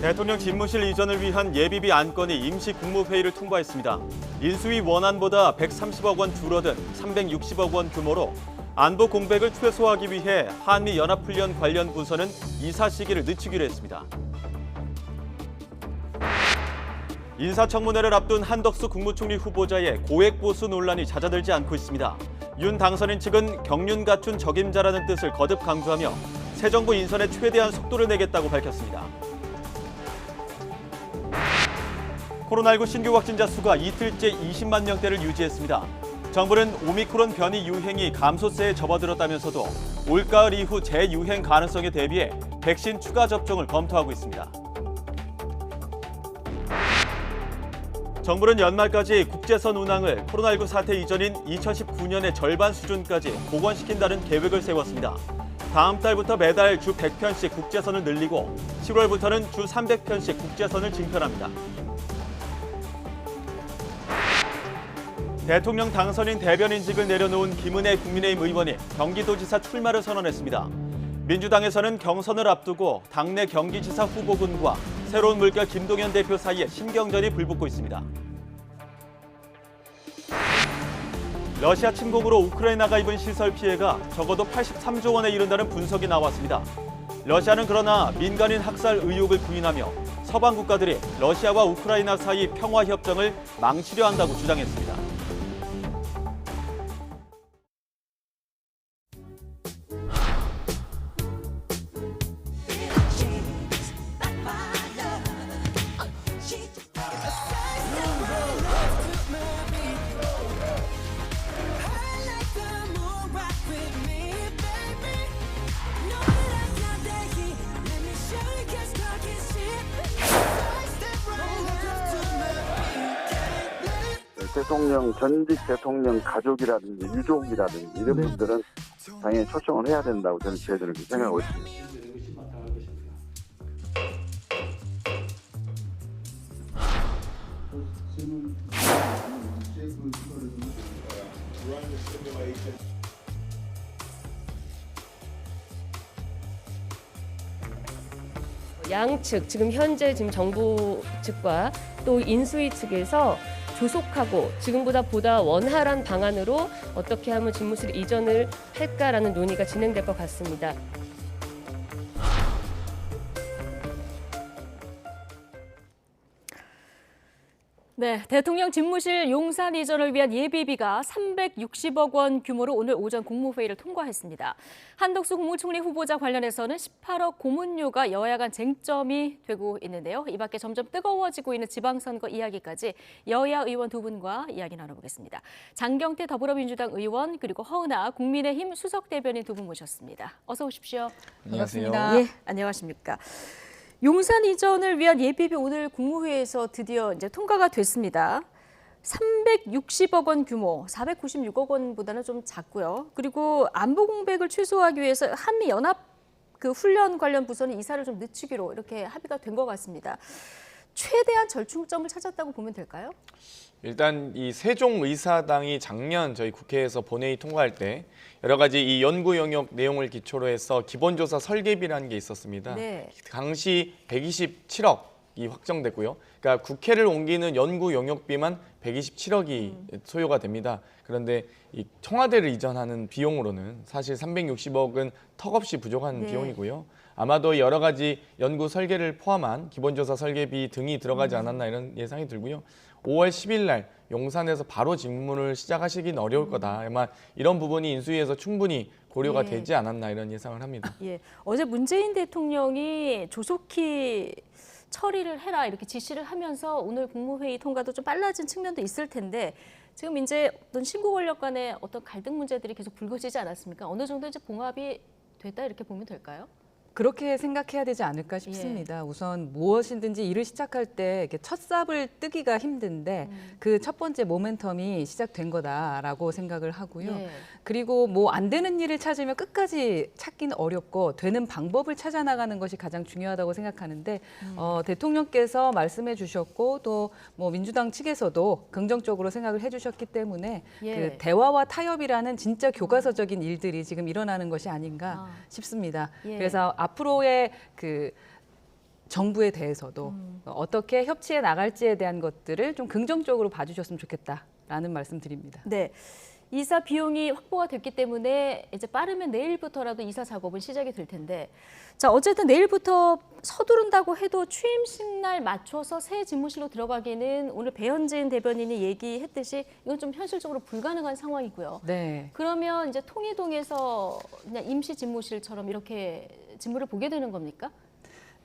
대통령 집무실 이전을 위한 예비비 안건이 임시 국무회의를 통과했습니다. 인수위 원안보다 130억 원 줄어든 360억 원 규모로 안보 공백을 최소화하기 위해 한미연합훈련 관련 부서는 이사 시기를 늦추기로 했습니다. 인사청문회를 앞둔 한덕수 국무총리 후보자의 고액보수 논란이 잦아들지 않고 있습니다. 윤 당선인 측은 경륜 갖춘 적임자라는 뜻을 거듭 강조하며 새 정부 인선에 최대한 속도를 내겠다고 밝혔습니다. 코로나19 신규 확진자 수가 이틀째 20만 명대를 유지했습니다. 정부는 오미크론 변이 유행이 감소세에 접어들었다면서도 올가을 이후 재유행 가능성에 대비해 백신 추가 접종을 검토하고 있습니다. 정부는 연말까지 국제선 운항을 코로나19 사태 이전인 2019년의 절반 수준까지 복원시킨다는 계획을 세웠습니다. 다음 달부터 매달 주 100편씩 국제선을 늘리고 7월부터는 주 300편씩 국제선을 증편합니다. 대통령 당선인 대변인직을 내려놓은 김은혜 국민의힘 의원이 경기도지사 출마를 선언했습니다. 민주당에서는 경선을 앞두고 당내 경기지사 후보군과 새로운 물결 김동연 대표 사이에 신경전이 불붙고 있습니다. 러시아 침공으로 우크라이나가 입은 시설 피해가 적어도 83조 원에 이른다는 분석이 나왔습니다. 러시아는 그러나 민간인 학살 의혹을 부인하며 서방 국가들이 러시아와 우크라이나 사이 평화 협정을 망치려 한다고 주장했습니다. 대통령, 전직 대통령 가족이라든지 유족이라든지 이런 분들은 당연히 초청을 해야 된다고 저는 생각하고 있습니다. 양측, 지금 현재 정부 측과 또 인수위 측에서 조속하고 지금보다 원활한 방안으로 어떻게 하면 집무실 이전을 할까라는 논의가 진행될 것 같습니다. 네, 대통령 집무실 용산 이전을 위한 예비비가 360억 원 규모로 오늘 오전 국무회의를 통과했습니다. 한덕수 국무총리 후보자 관련해서는 18억 고문료가 여야 간 쟁점이 되고 있는데요. 이 밖에 점점 뜨거워지고 있는 지방선거 이야기까지 여야 의원 두 분과 이야기 나눠보겠습니다. 장경태 더불어민주당 의원 그리고 허은하 국민의힘 수석 대변인 두 분 모셨습니다. 어서 오십시오. 안녕하세요. 예, 안녕하십니까. 용산 이전을 위한 예비비 오늘 국무회의에서 드디어 이제 통과가 됐습니다. 360억 원 규모, 496억 원보다는 좀 작고요. 그리고 안보 공백을 최소화하기 위해서 한미 연합 훈련 관련 부서는 이사를 좀 늦추기로 이렇게 합의가 된 것 같습니다. 최대한 절충점을 찾았다고 보면 될까요? 일단 이 세종의사당이 작년 저희 국회에서 본회의 통과할 때 여러 가지 이 연구 영역 내용을 기초로 해서 기본조사 설계비라는 게 있었습니다. 네. 당시 127억이 확정됐고요. 그러니까 국회를 옮기는 연구 영역비만 127억이 소요가 됩니다. 그런데 이 청와대를 이전하는 비용으로는 사실 360억은 턱없이 부족한 네. 비용이고요. 아마도 여러 가지 연구 설계를 포함한 기본조사 설계비 등이 들어가지 않았나 이런 예상이 들고요. 5월 10일 날 용산에서 바로 직무를 시작하시긴 어려울 거다. 아마 이런 부분이 인수위에서 충분히 고려가 예. 되지 않았나 이런 예상을 합니다. 예, 어제 문재인 대통령이 조속히 처리를 해라 이렇게 지시를 하면서 오늘 국무회의 통과도 좀 빨라진 측면도 있을 텐데 지금 이제 어떤 신구 권력 간의 어떤 갈등 문제들이 계속 불거지지 않았습니까? 어느 정도 이제 봉합이 됐다 이렇게 보면 될까요? 그렇게 생각해야 되지 않을까 싶습니다. 우선 무엇이든지 일을 시작할 때 이렇게 첫 삽을 뜨기가 힘든데 그 첫 번째 모멘텀이 시작된 거다라고 생각을 하고요. 예. 그리고 뭐 안 되는 일을 찾으면 끝까지 찾기는 어렵고 되는 방법을 찾아 나가는 것이 가장 중요하다고 생각하는데 대통령께서 말씀해 주셨고 또 뭐 민주당 측에서도 긍정적으로 생각을 해 주셨기 때문에 예. 그 대화와 타협이라는 진짜 교과서적인 일들이 지금 일어나는 것이 아닌가 싶습니다. 예. 그래서 앞으로의 그 정부에 대해서도 어떻게 협치해 나갈지에 대한 것들을 좀 긍정적으로 봐주셨으면 좋겠다라는 말씀 드립니다. 네. 이사 비용이 확보가 됐기 때문에 이제 빠르면 내일부터라도 이사 작업은 시작이 될 텐데, 자, 어쨌든 내일부터 서두른다고 해도 취임식 날 맞춰서 새 집무실로 들어가기는 오늘 배현진 대변인이 얘기했듯이 이건 좀 현실적으로 불가능한 상황이고요. 네. 그러면 이제 통이동에서 그냥 임시 집무실처럼 이렇게 직무를 보게 되는 겁니까?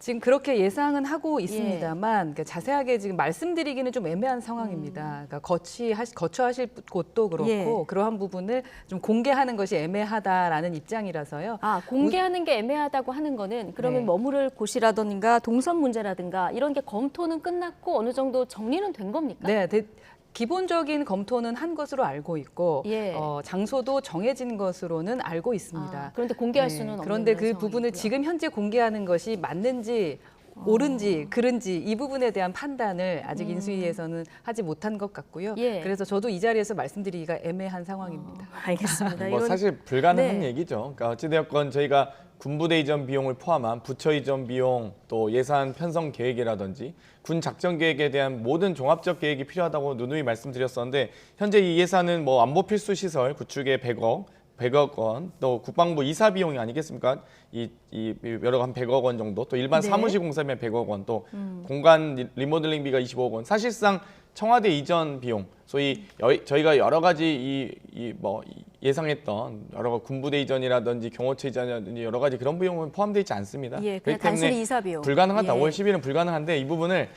지금 그렇게 예상은 하고 있습니다만 그러니까 자세하게 지금 말씀드리기는 좀 애매한 상황입니다. 그러니까 거처하실 곳도 그렇고 그러한 부분을 좀 공개하는 것이 애매하다라는 입장이라서요. 아, 공개하는 게 애매하다고 하는 거는 그러면 네. 머무를 곳이라든가 동선 문제라든가 이런 게 검토는 끝났고 어느 정도 정리는 된 겁니까? 네, 기본적인 검토는 한 것으로 알고 있고 예. 장소도 정해진 것으로는 알고 있습니다. 아, 그런데 공개할 네, 수는 없는 그런데 그 상황이고요. 부분을 지금 현재 공개하는 것이 맞는지 옳은지 그른지 이 부분에 대한 판단을 아직 인수위에서는 하지 못한 것 같고요. 예. 그래서 저도 이 자리에서 말씀드리기가 애매한 상황입니다. 알겠습니다. 뭐 이건 사실 불가능한 네. 얘기죠. 그러니까 어찌되었건 저희가 군부대 이전 비용을 포함한 부처 이전 비용, 또 예산 편성 계획이라든지 군 작전 계획에 대한 모든 종합적 계획이 필요하다고 누누이 말씀드렸었는데 현재 이 예산은 뭐 안보 필수 시설 구축에 100억 원, 또 국방부 이사 비용이 아니겠습니까? 이 여러 한 100억 원 정도, 또 일반 네. 사무실 공사면 100억 원, 또 공간 리모델링비가 25억 원. 사실상 청와대 이전 비용, 소위 저희가 여러 가지 예상했던 여러 군부대 이전이라든지 경호처 이전이라든지 여러 가지 그런 비용은 포함되어 있지 않습니다. 예, 그렇기 그냥 때문에 단순히 이사 비용. 불가능하다. 예. 5월 10일은 불가능한데 이 부분을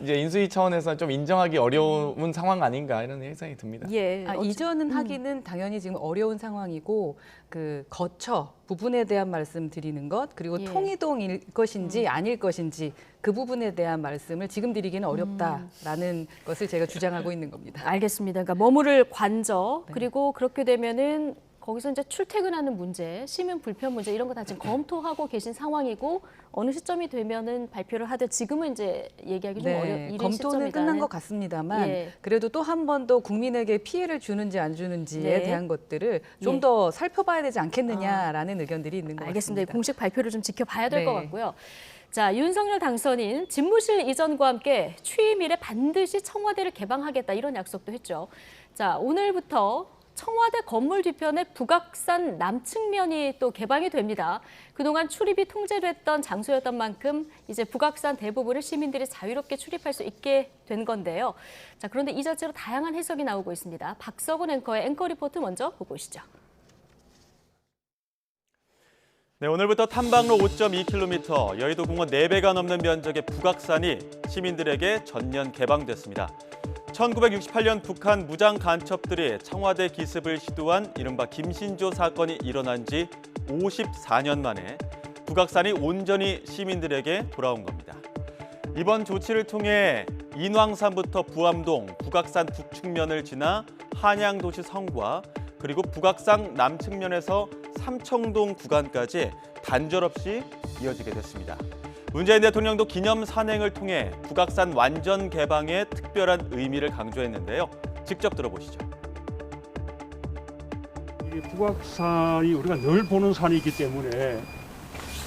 이제 인수위 차원에서 좀 인정하기 어려운 상황 아닌가 이런 예상이 듭니다. 예. 이전은 하기는 당연히 지금 어려운 상황이고 그 거처 부분에 대한 말씀 드리는 것 그리고 예. 통이동일 것인지 아닐 것인지 그 부분에 대한 말씀을 지금 드리기는 어렵다라는 것을 제가 주장하고 있는 겁니다. 알겠습니다. 그러니까 머무를 관저 그리고 그렇게 되면은 거기서 이제 출퇴근하는 문제, 시민 불편 문제 이런 거 다 지금 검토하고 계신 상황이고 어느 시점이 되면은 발표를 하되 지금은 이제 얘기하기 좀 이른 검토는 시점이다는. 끝난 것 같습니다만 예. 그래도 또 한 번 더 국민에게 피해를 주는지 안 주는지에 네. 대한 것들을 좀 예. 더 살펴봐야 되지 않겠느냐라는 의견들이 있는 것 알겠습니다. 같습니다. 공식 발표를 좀 지켜봐야 될 것 네. 같고요. 자, 윤석열 당선인 집무실 이전과 함께 취임일에 반드시 청와대를 개방하겠다 이런 약속도 했죠. 자, 오늘부터 청와대 건물 뒤편에 북악산 남측면이 또 개방이 됩니다. 그동안 출입이 통제됐던 장소였던 만큼 이제 북악산 대부분을 시민들이 자유롭게 출입할 수 있게 된 건데요. 자, 그런데 이 자체로 다양한 해석이 나오고 있습니다. 박석훈 앵커의 앵커 리포트 먼저 보고 오시죠. 네, 오늘부터 탐방로 5.2km, 여의도 공원 4배가 넘는 면적의 북악산이 시민들에게 전면 개방됐습니다. 1968년 북한 무장 간첩들이 청와대 기습을 시도한 이른바 김신조 사건이 일어난 지 54년 만에 북악산이 온전히 시민들에게 돌아온 겁니다. 이번 조치를 통해 인왕산부터 부암동, 북악산 북측면을 지나 한양도시 성과 그리고 북악산 남측면에서 삼청동 구간까지 단절없이 이어지게 됐습니다. 문재인 대통령도 기념 산행을 통해 북악산 완전 개방의 특별한 의미를 강조했는데요. 직접 들어보시죠. 이 북악산이 우리가 늘 보는 산이기 때문에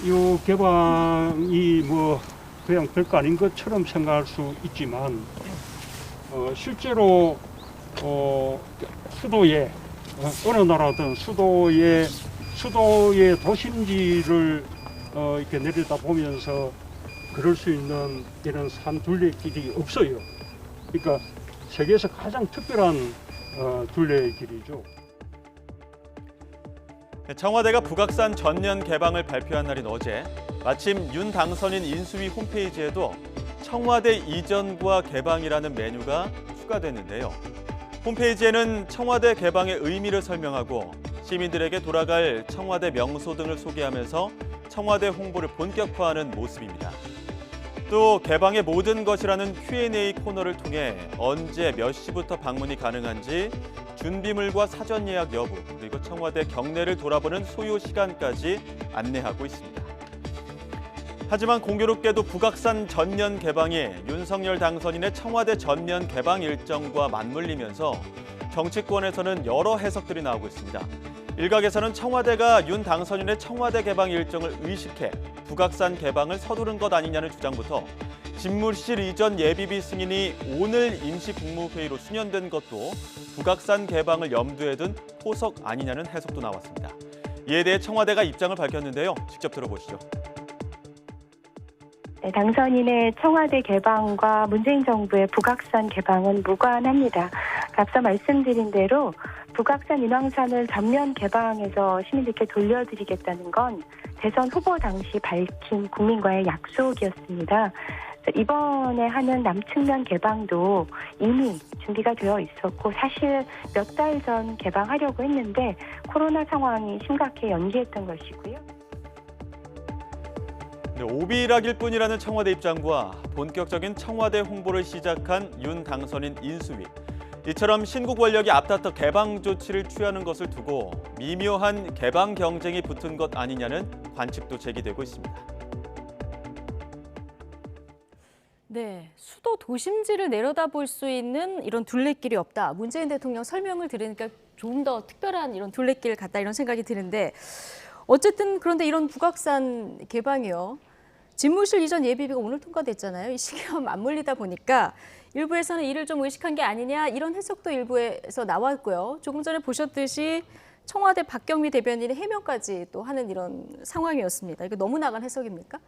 이 개방이 뭐 그냥 별거 아닌 것처럼 생각할 수 있지만 실제로 수도에 어느 나라든 수도의 도심지를 이렇게 내려다 보면서 그럴 수 있는 이런 산 둘레길이 없어요. 그러니까 세계에서 가장 특별한 둘레길이죠. 청와대가 북악산 전면 개방을 발표한 날인 어제 마침 윤 당선인 인수위 홈페이지에도 청와대 이전과 개방이라는 메뉴가 추가됐는데요. 홈페이지에는 청와대 개방의 의미를 설명하고 시민들에게 돌아갈 청와대 명소 등을 소개하면서 청와대 홍보를 본격화하는 모습입니다. 또 개방의 모든 것이라는 Q&A 코너를 통해 언제 몇 시부터 방문이 가능한지 준비물과 사전 예약 여부 그리고 청와대 경내를 돌아보는 소요 시간까지 안내하고 있습니다. 하지만 공교롭게도 북악산 전면 개방이 윤석열 당선인의 청와대 전면 개방 일정과 맞물리면서 정치권에서는 여러 해석들이 나오고 있습니다. 일각에서는 청와대가 윤 당선인의 청와대 개방 일정을 의식해 북악산 개방을 서두른 것 아니냐는 주장부터 집무실 이전 예비비 승인이 오늘 임시국무회의로 수년된 것도 북악산 개방을 염두에 둔 포석 아니냐는 해석도 나왔습니다. 이에 대해 청와대가 입장을 밝혔는데요. 직접 들어보시죠. 네, 당선인의 청와대 개방과 문재인 정부의 북악산 개방은 무관합니다. 앞서 말씀드린 대로 북악산 인왕산을 전면 개방해서 시민들께 돌려드리겠다는 건 대선 후보 당시 밝힌 국민과의 약속이었습니다. 이번에 하는 남측면 개방도 이미 준비가 되어 있었고 사실 몇 달 전 개방하려고 했는데 코로나 상황이 심각해 연기했던 것이고요. 네, 오비락일 뿐이라는 청와대 입장과 본격적인 청와대 홍보를 시작한 윤 당선인 인수위. 이처럼 신구 권력이 앞다퉈 개방 조치를 취하는 것을 두고 미묘한 개방 경쟁이 붙은 것 아니냐는 관측도 제기되고 있습니다. 네, 수도 도심지를 내려다볼 수 있는 이런 둘레길이 없다. 문재인 대통령 설명을 들으니까 좀 더 특별한 이런 둘레길 같다 이런 생각이 드는데 어쨌든 그런데 이런 북악산 개방이요. 집무실 이전 예비비가 오늘 통과됐잖아요. 이 시기와 맞물리다 보니까 일부에서는 이를 좀 의식한 게 아니냐 이런 해석도 일부에서 나왔고요. 조금 전에 보셨듯이 청와대 박경미 대변인의 해명까지 또 하는 이런 상황이었습니다. 이거 너무 나간 해석입니까?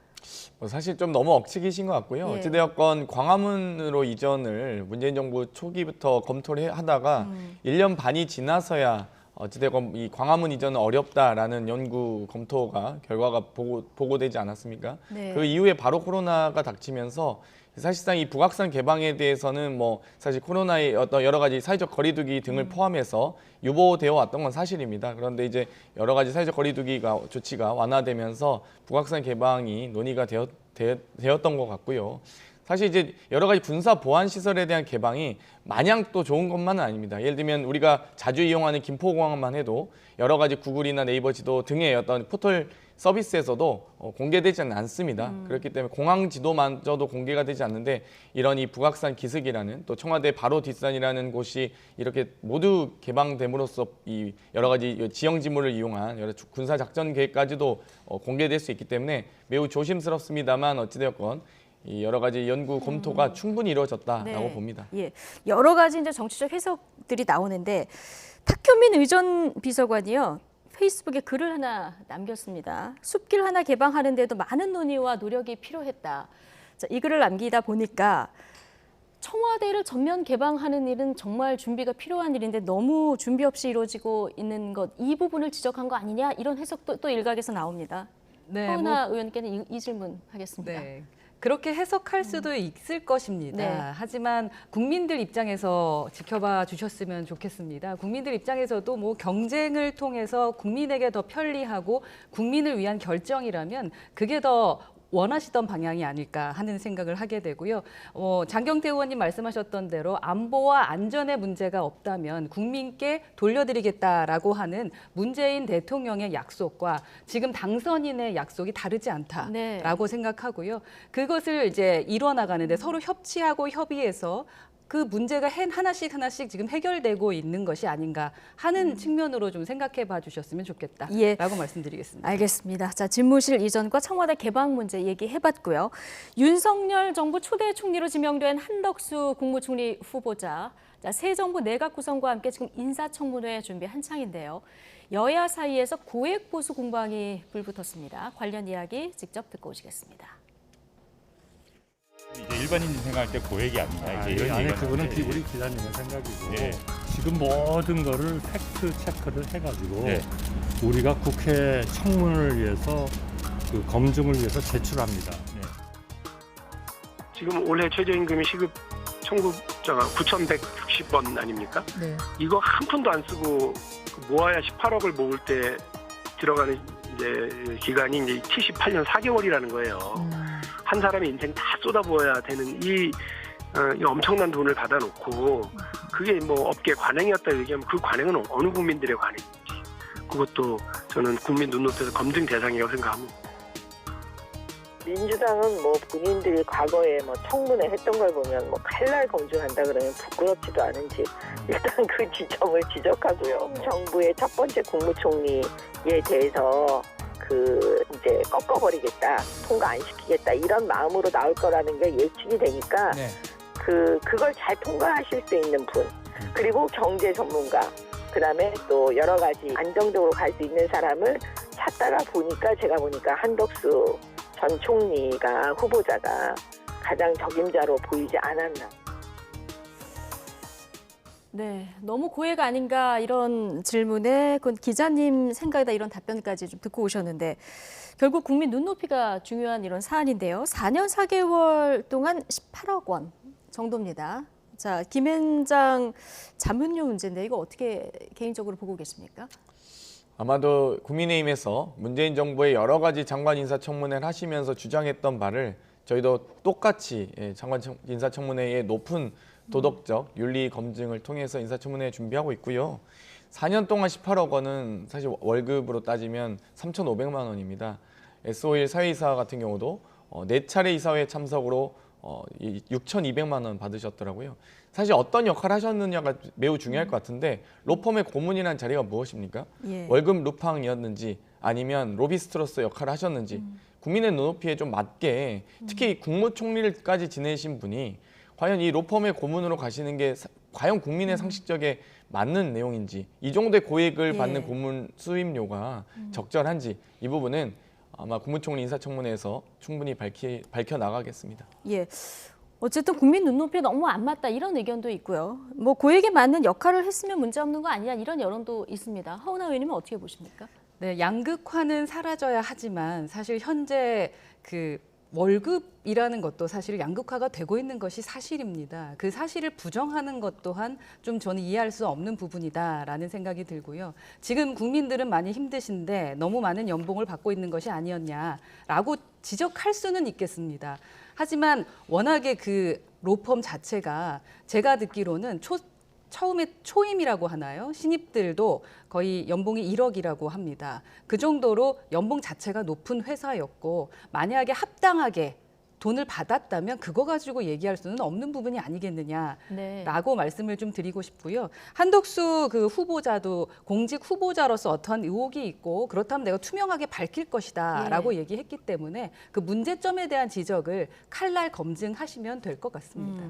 사실 좀 너무 억측이신 것 같고요. 예. 어찌되었건 광화문으로 이전을 문재인 정부 초기부터 검토를 하다가 1년 반이 지나서야 어찌되건 이 광화문 이전은 어렵다라는 연구 검토가 결과가 보고되지 않았습니까? 네. 그 이후에 바로 코로나가 닥치면서 사실상 이 북악산 개방에 대해서는 뭐 사실 코로나의 어떤 여러 가지 사회적 거리두기 등을 포함해서 유보되어 왔던 건 사실입니다. 그런데 이제 여러 가지 사회적 거리두기가 조치가 완화되면서 북악산 개방이 논의가 되었던 것 같고요. 사실 이제 여러 가지 군사 보안 시설에 대한 개방이 마냥 또 좋은 것만은 아닙니다. 예를 들면 우리가 자주 이용하는 김포공항만 해도 여러 가지 구글이나 네이버 지도 등의 어떤 포털 서비스에서도 공개되지는 않습니다. 그렇기 때문에 공항 지도마저도 공개가 되지 않는데 이런 이 북악산 기슭이라는 또 청와대 바로 뒷산이라는 곳이 이렇게 모두 개방됨으로써 이 여러 가지 지형 지물을 이용한 여러 군사 작전 계획까지도 공개될 수 있기 때문에 매우 조심스럽습니다만 어찌되었건 이 여러 가지 연구 검토가 충분히 이루어졌다라고 네. 봅니다. 예, 여러 가지 이제 정치적 해석들이 나오는데 탁현민 의전 비서관이요. 페이스북에 글을 하나 남겼습니다. 숲길 하나 개방하는데도 많은 논의와 노력이 필요했다. 자, 이 글을 남기다 보니까 청와대를 전면 개방하는 일은 정말 준비가 필요한 일인데 너무 준비 없이 이루어지고 있는 것, 이 부분을 지적한 거 아니냐 이런 해석도 또 일각에서 나옵니다. 네, 허은하 의원께는 이 질문 하겠습니다. 네. 그렇게 해석할 수도 있을 것입니다. 네. 하지만 국민들 입장에서 지켜봐 주셨으면 좋겠습니다. 국민들 입장에서도 뭐 경쟁을 통해서 국민에게 더 편리하고 국민을 위한 결정이라면 그게 더 원하시던 방향이 아닐까 하는 생각을 하게 되고요. 장경태 의원님 말씀하셨던 대로 안보와 안전에 문제가 없다면 국민께 돌려드리겠다라고 하는 문재인 대통령의 약속과 지금 당선인의 약속이 다르지 않다라고 생각하고요. 그것을 이제 이뤄나가는데 서로 협치하고 협의해서 그 문제가 하나씩 지금 해결되고 있는 것이 아닌가 하는 측면으로 좀 생각해 봐 주셨으면 좋겠다라고 예. 말씀드리겠습니다. 알겠습니다. 자, 집무실 이전과 청와대 개방 문제 얘기해봤고요. 윤석열 정부 초대 총리로 지명된 한덕수 국무총리 후보자. 자, 새 정부 내각 구성과 함께 지금 인사청문회 준비 한창인데요. 여야 사이에서 고액 보수 공방이 불붙었습니다. 관련 이야기 직접 듣고 오시겠습니다. 이제 일반인이 생각할 때 고액이 아니냐 이제 이런 아니 얘기가 그거는 나오는데, 우리 기자님의 생각이고 예. 지금 모든 거를 팩트 체크를 해가지고 예. 우리가 국회 청문을 위해서 그 검증을 위해서 제출합니다. 지금 올해 최저임금이 시급 청구자가 9,160원 아닙니까? 네. 이거 한 푼도 안 쓰고 모아야 18억을 모을 때 들어가는 이제 기간이 이제 78년 4개월이라는 거예요. 한 사람의 인생 다 쏟아부어야 되는 이 엄청난 돈을 받아놓고 그게 뭐 업계 관행이었다 얘기하면 그 관행은 어느 국민들의 관행인지 그것도 저는 국민 눈높이에서 검증 대상이라고 생각합니다. 민주당은 뭐 본인들이 과거에 뭐 청문회 했던 걸 보면 뭐 칼날 검증한다 그러면 부끄럽지도 않은지 일단 그 지점을 지적하고요. 정부의 첫 번째 국무총리에 대해서 그 이제 꺾어버리겠다, 통과 안 시키겠다 이런 마음으로 나올 거라는 게 예측이 되니까 네. 그걸 잘 통과하실 수 있는 분, 그리고 경제 전문가, 그다음에 또 여러 가지 안정적으로 갈 수 있는 사람을 찾다가 보니까 제가 보니까 한덕수 전 총리가 후보자가 가장 적임자로 보이지 않았나. 네, 너무 고해가 아닌가 이런 질문에 그건 기자님 생각이다 이런 답변까지 좀 듣고 오셨는데 결국 국민 눈높이가 중요한 이런 사안인데요. 4년 4개월 동안 18억 원 정도입니다. 자, 김앤장 자문료 문제인데 이거 어떻게 개인적으로 보고 계십니까? 아마도 국민의힘에서 문재인 정부의 여러 가지 장관 인사청문회를 하시면서 주장했던 바를 저희도 똑같이 장관 인사청문회의 높은 도덕적 윤리 검증을 통해서 인사청문회 준비하고 있고요. 4년 동안 18억 원은 사실 월급으로 따지면 3,500만 원입니다. S51 사회이사 같은 경우도 4차례 이사회 참석으로 6,200만 원 받으셨더라고요. 사실 어떤 역할을 하셨느냐가 매우 중요할 것 같은데 로펌의 고문이라는 자리가 무엇입니까? 예. 월급 루팡이었는지 아니면 로비스트로서 역할을 하셨는지 국민의 눈높이에 좀 맞게 특히 국무총리까지 지내신 분이 과연 이 로펌의 고문으로 가시는 게 과연 국민의 상식적에 맞는 내용인지 이 정도의 고액을 받는 고문 수임료가 적절한지 이 부분은 아마 국무총리 인사청문회에서 충분히 밝혀 나가겠습니다. 예. 어쨌든 국민 눈높이에 너무 안 맞다 이런 의견도 있고요. 뭐 고액에 맞는 역할을 했으면 문제 없는 거 아니냐 이런 여론도 있습니다. 하은하 의원님은 어떻게 보십니까? 네, 양극화는 사라져야 하지만 사실 현재 그 월급이라는 것도 사실 양극화가 되고 있는 것이 사실입니다. 그 사실을 부정하는 것 또한 좀 저는 이해할 수 없는 부분이다라는 생각이 들고요. 지금 국민들은 많이 힘드신데 너무 많은 연봉을 받고 있는 것이 아니었냐라고 지적할 수는 있겠습니다. 하지만 워낙에 그 로펌 자체가 제가 듣기로는 처음에 초임이라고 하나요? 신입들도 거의 연봉이 1억이라고 합니다. 그 정도로 연봉 자체가 높은 회사였고 만약에 합당하게 돈을 받았다면 그거 가지고 얘기할 수는 없는 부분이 아니겠느냐라고 말씀을 좀 드리고 싶고요. 한덕수 그 후보자도 공직 후보자로서 어떠한 의혹이 있고 그렇다면 내가 투명하게 밝힐 것이다라고 얘기했기 때문에 그 문제점에 대한 지적을 칼날 검증하시면 될 것 같습니다.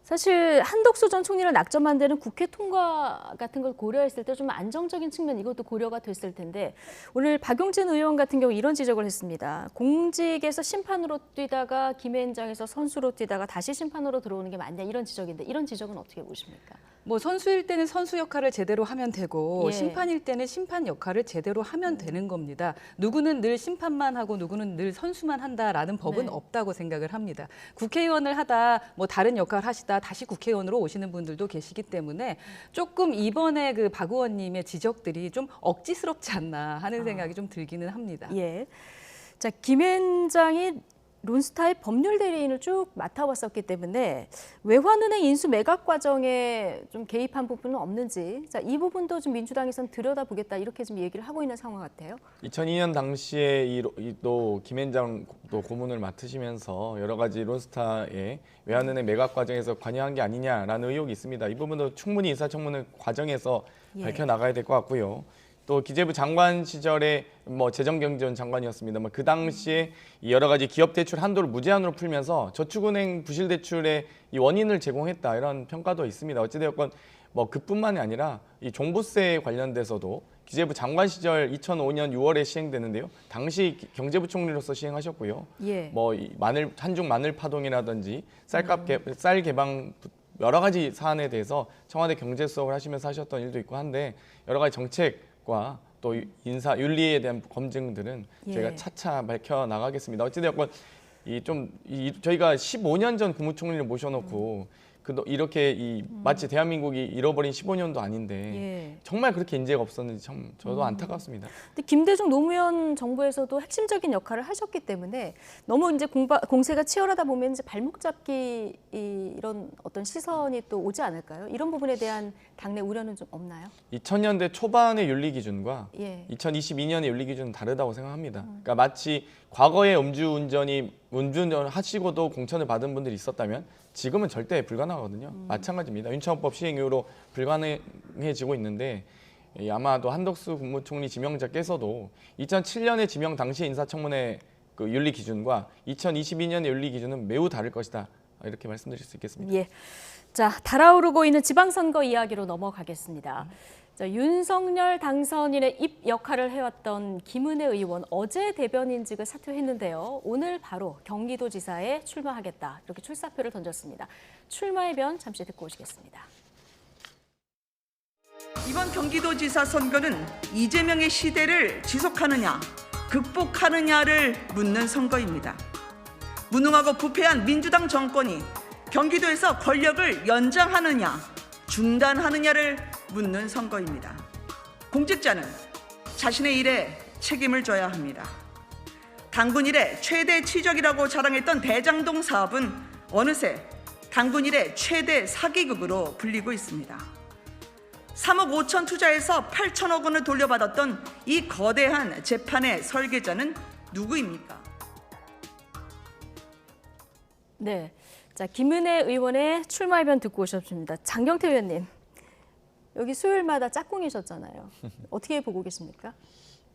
사실 한덕수 전 총리를 낙점한 데는 국회 통과 같은 걸 고려했을 때 좀 안정적인 측면 이것도 고려가 됐을 텐데 오늘 박용진 의원 같은 경우 이런 지적을 했습니다. 공직에서 심판으로 뛰다가 김앤장에서 선수로 뛰다가 다시 심판으로 들어오는 게 맞냐 이런 지적인데 이런 지적은 어떻게 보십니까? 뭐 선수일 때는 선수 역할을 제대로 하면 되고 심판일 때는 심판 역할을 제대로 하면 되는 겁니다. 누구는 늘 심판만 하고 누구는 늘 선수만 한다라는 법은 없다고 생각을 합니다. 국회의원을 하다 뭐 다른 역할을 하시다 다시 국회의원으로 오시는 분들도 계시기 때문에 조금 이번에 그 박 의원님의 지적들이 좀 억지스럽지 않나 하는 생각이 좀 들기는 합니다. 예. 자, 김앤장이 론스타의 법률 대리인을 쭉 맡아왔었기 때문에 외환은행 인수 매각 과정에 좀 개입한 부분은 없는지 자, 이 부분도 좀 민주당에서는 들여다보겠다 이렇게 좀 얘기를 하고 있는 상황 같아요. 2002년 당시에 또 김앤장 또 고문을 맡으시면서 여러 가지 론스타의 외환은행 매각 과정에서 관여한 게 아니냐라는 의혹이 있습니다. 이 부분도 충분히 인사청문회 과정에서 밝혀 나가야 될 것 같고요. 또 기재부 장관 시절에 뭐 재정경제원 장관이었습니다만 그 당시에 여러 가지 기업 대출 한도를 무제한으로 풀면서 저축은행 부실 대출의 이 원인을 제공했다 이런 평가도 있습니다. 어찌되었건 뭐 그뿐만이 아니라 이 종부세 관련돼서도 기재부 장관 시절 2005년 6월에 시행되는데요. 당시 경제부총리로서 시행하셨고요. 뭐 한중 마늘 파동이라든지 쌀 개방 여러 가지 사안에 대해서 청와대 경제수석을 하시면서 하셨던 일도 있고 한데 여러 가지 정책과 또 인사 윤리에 대한 검증들은 저희가 차차 밝혀 나가겠습니다. 어찌되었건 저희가 15년 전 국무총리를 모셔놓고 이렇게 마치 대한민국이 잃어버린 15년도 아닌데 예. 정말 그렇게 인재가 없었는지 참 저도 안타깝습니다. 근데 김대중 노무현 정부에서도 핵심적인 역할을 하셨기 때문에 너무 이제 공세가 치열하다 보면 이제 발목 잡기 이런 어떤 시선이 또 오지 않을까요? 이런 부분에 대한 당내 우려는 좀 없나요? 2000년대 초반의 윤리 기준과 예. 2022년의 윤리 기준은 다르다고 생각합니다. 그러니까 마치 과거에 음주운전 하시고도 공천을 받은 분들이 있었다면 지금은 절대 불가능하거든요. 마찬가지입니다. 윤창호법 시행 이후로 불가능해지고 있는데 아마도 한덕수 국무총리 지명자께서도 2007년에 지명 당시 인사청문회 그 윤리 기준과 2022년의 윤리 기준은 매우 다를 것이다. 이렇게 말씀드릴 수 있겠습니다. 예. 자, 달아오르고 있는 지방선거 이야기로 넘어가겠습니다. 자, 윤석열 당선인의 입 역할을 해왔던 김은혜 의원 어제 대변인직을 사퇴했는데요. 오늘 바로 경기도지사에 출마하겠다 이렇게 출사표를 던졌습니다. 출마의 변 잠시 듣고 오시겠습니다. 이번 경기도지사 선거는 이재명의 시대를 지속하느냐 극복하느냐를 묻는 선거입니다. 무능하고 부패한 민주당 정권이 경기도에서 권력을 연장하느냐 중단하느냐를 묻는 선거입니다. 공직자는 자신의 일에 책임을 져야 합니다. 당군 일의 최대 치적이라고 자랑했던 대장동 사업은 어느새 당군 일의 최대 사기극으로 불리고 있습니다. 3억 5천 투자해서 8천억 원을 돌려받았던 이 거대한 재판의 설계자는 누구입니까? 네, 자 김은혜 의원의 출마의 변 듣고 오셨습니다. 장경태 의원님, 여기 수요일마다 짝꿍이셨잖아요. 어떻게 보고 계십니까?